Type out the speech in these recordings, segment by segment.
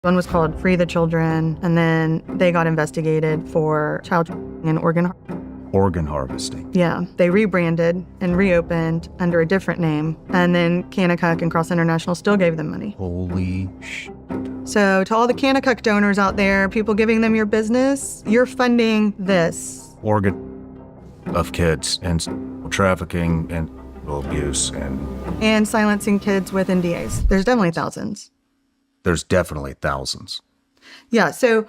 One was called Free the Children, and then they got investigated for child trafficking and organ harvesting. Yeah, they rebranded and reopened under a different name, and then Kanakuk and Cross International still gave them money. Holy shit. So to all the Kanakuk donors out there, people giving them your business, you're funding this. Organ of kids and trafficking and abuse and silencing kids with NDAs. There's definitely thousands. There's definitely thousands. Yeah, so,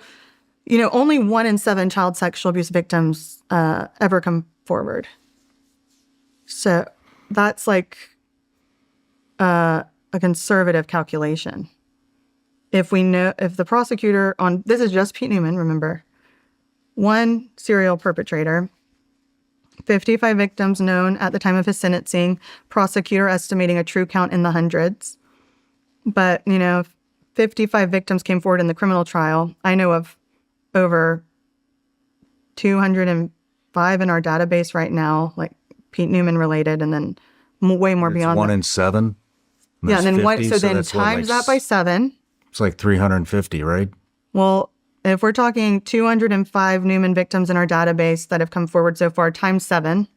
only 1 in 7 child sexual abuse victims ever come forward. So that's like a conservative calculation. If the prosecutor this is just Pete Newman, remember, 1 serial perpetrator, 55 victims known at the time of his sentencing, prosecutor estimating a true count in the hundreds. But, 55 victims came forward in the criminal trial. I know of over 205 in our database right now, like Pete Newman related, and then way more beyond 1 in 7? Yeah, and then 50, so then times that by 7. It's like 350, right? Well, if we're talking 205 Newman victims in our database that have come forward so far, times 7.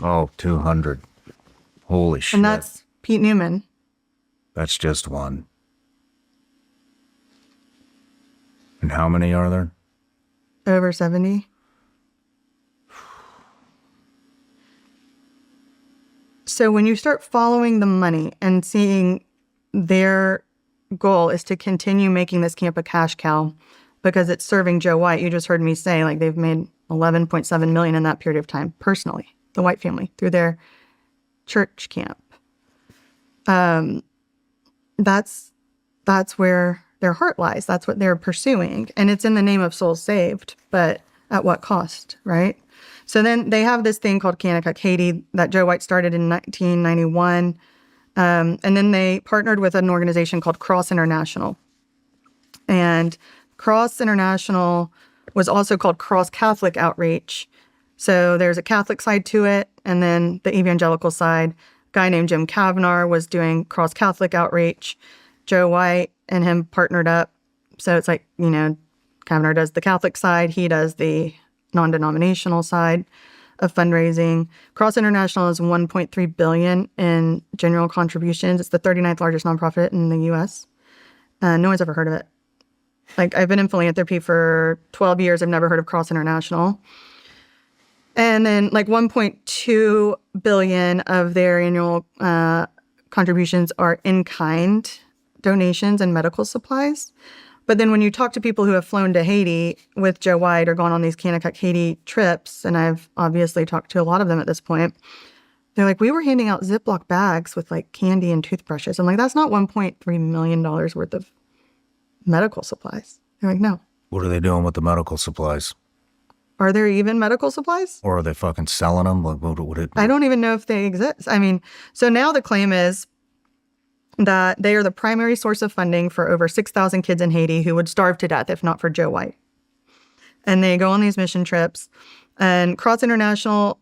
Oh, 200. Holy shit. And that's Pete Newman. That's just 1. And how many are there? Over 70. So when you start following the money and seeing their goal is to continue making this camp a cash cow because it's serving Joe White, you just heard me say, like, they've made $11.7 million in that period of time, personally, the White family, through their church camp. That's where their heart lies. That's what they're pursuing. And it's in the name of souls saved, but at what cost, right? So then they have this thing called Kanakuk Haiti that Joe White started in 1991. And then they partnered with an organization called Cross International. And Cross International was also called Cross Catholic Outreach. So there's a Catholic side to it, and then the evangelical side. A guy named Jim Kavanaugh was doing Cross Catholic Outreach. Joe White and him partnered up. So it's like, Kavanaugh does the Catholic side, he does the non-denominational side of fundraising. Cross International is $1.3 billion in general contributions. It's the 39th largest nonprofit in the U.S. No one's ever heard of it. Like, I've been in philanthropy for 12 years. I've never heard of Cross International. And then like 1.2 billion of their annual contributions are in-kind donations and medical supplies. But then when you talk to people who have flown to Haiti with Joe White or gone on these Kanakuk Haiti trips, and I've obviously talked to a lot of them at this point, they're like, we were handing out Ziploc bags with like candy and toothbrushes. I'm like, that's not $1.3 million worth of medical supplies. They're like, no. What are they doing with the medical supplies? Are there even medical supplies? Or are they fucking selling them? Like, what would it? I don't even know if they exist. I mean, so now the claim is that they are the primary source of funding for over 6,000 kids in Haiti who would starve to death if not for Joe White. And they go on these mission trips. And Cross International,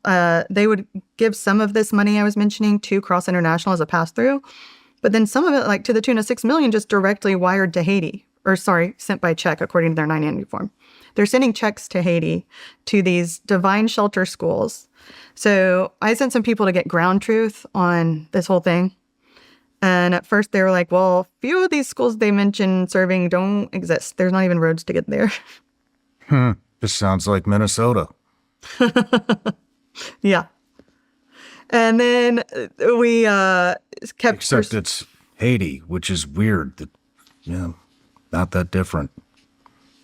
they would give some of this money I was mentioning to Cross International as a pass-through. But then some of it, like to the tune of $6 million, just directly wired to Haiti. Or sent by check according to their 990 form. They're sending checks to Haiti to these divine shelter schools. So I sent some people to get ground truth on this whole thing. And at first they were like, well, few of these schools they mentioned serving don't exist. There's not even roads to get there. This sounds like Minnesota. Yeah. And then we kept... Except it's Haiti, which is weird. Yeah, not that different.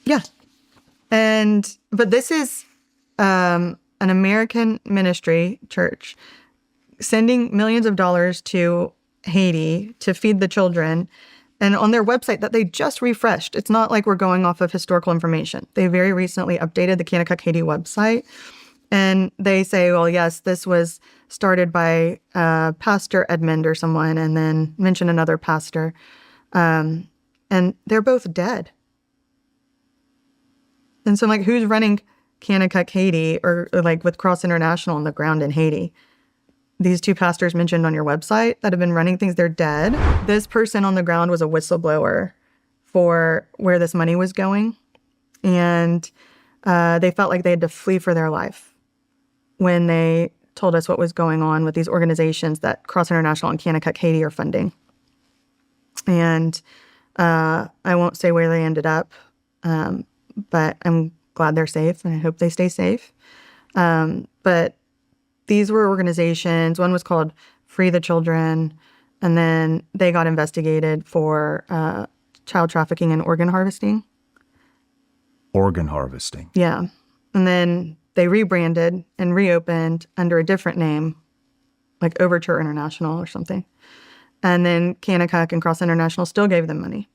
Yeah. But this is an American ministry church sending millions of dollars to Haiti to feed the children. And on their website that they just refreshed, it's not like we're going off of historical information. They very recently updated the Kanakuk Haiti website. And they say, well, yes, this was started by Pastor Edmund or someone, and then mention another pastor. And they're both dead. And so, like, who's running Kanakuk Haiti or like with Cross International on the ground in Haiti? These two pastors mentioned on your website that have been running things, they're dead. This person on the ground was a whistleblower for where this money was going. And they felt like they had to flee for their life when they told us what was going on with these organizations that Cross International and Kanakuk Haiti are funding. And I won't say where they ended up, but I'm glad they're safe, and I hope they stay safe. But these were organizations. One was called Free the Children, and then they got investigated for child trafficking and organ harvesting. Organ harvesting. Yeah. And then they rebranded and reopened under a different name, like Overture International or something. And then Kanakuk and Cross International still gave them money.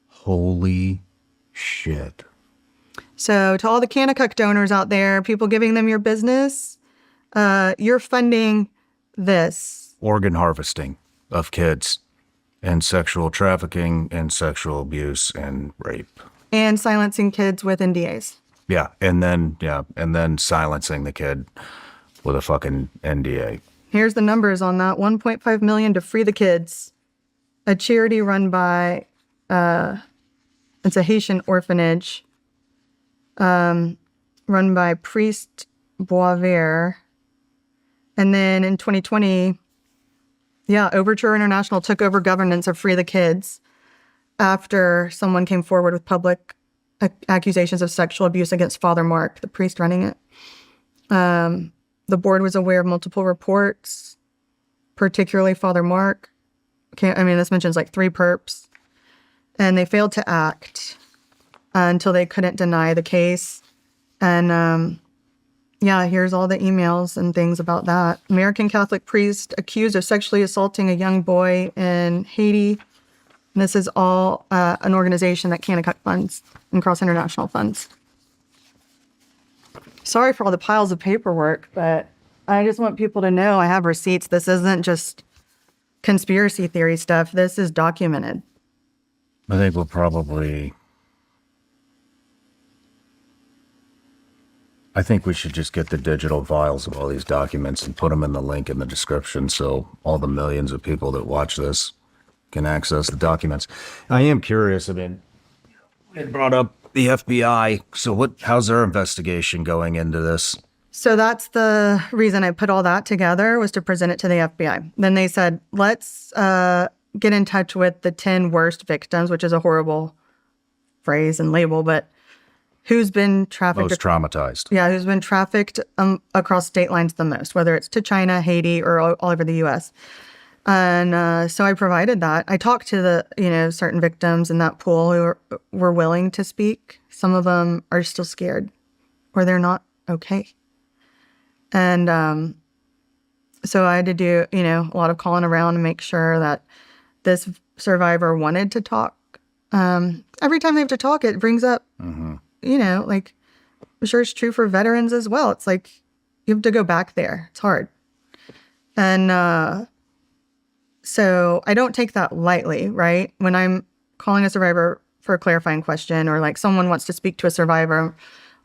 Holy shit. So to all the Kanakuk donors out there, people giving them your business, you're funding this. Organ harvesting of kids and sexual trafficking and sexual abuse and rape. And silencing kids with NDAs. Yeah, and then silencing the kid with a fucking NDA. Here's the numbers on that. $1.5 million to Free the Kids, a charity run by, it's a Haitian orphanage, run by Priest Boisvert. And then in 2020, Overture International took over governance of Free the Kids after someone came forward with public accusations of sexual abuse against Father Mark, the priest running it. The board was aware of multiple reports, particularly Father Mark. This mentions like 3 perps. And they failed to act until they couldn't deny the case. And here's all the emails and things about that. American Catholic priest accused of sexually assaulting a young boy in Haiti. And this is all an organization that Kanakuk funds and Cross International funds. Sorry for all the piles of paperwork, but I just want people to know I have receipts. This isn't just conspiracy theory stuff. This is documented. I think we'll probably... I think we should just get the digital files of all these documents and put them in the link in the description so all the millions of people that watch this can access the documents. I am curious. It brought up the FBI. So how's their investigation going into this? So that's the reason I put all that together, was to present it to the FBI. Then they said, let's get in touch with the 10 worst victims, which is a horrible phrase and label, but who's been trafficked? Most traumatized. Yeah, who's been trafficked across state lines the most, whether it's to China, Haiti, or all over the U.S. And so I provided that. I talked to the, certain victims in that pool who were willing to speak. Some of them are still scared, or they're not okay. And so I had to do, a lot of calling around to make sure that this survivor wanted to talk. Every time they have to talk, it brings up, I'm sure it's true for veterans as well. It's like, you have to go back there. It's hard. And so I don't take that lightly, right? When I'm calling a survivor for a clarifying question, or like someone wants to speak to a survivor,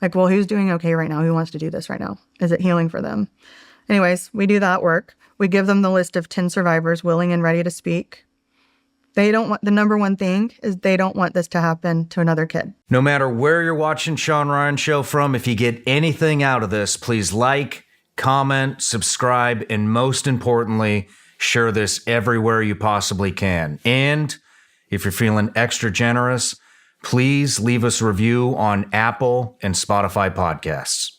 like, well, who's doing okay right now? Who wants to do this right now? Is it healing for them? Anyways, we do that work. We give them the list of 10 survivors willing and ready to speak. The number one thing is they don't want this to happen to another kid. No matter where you're watching Shawn Ryan Show from, if you get anything out of this, please like, comment, subscribe, and most importantly, share this everywhere you possibly can. And if you're feeling extra generous, please leave us a review on Apple and Spotify podcasts.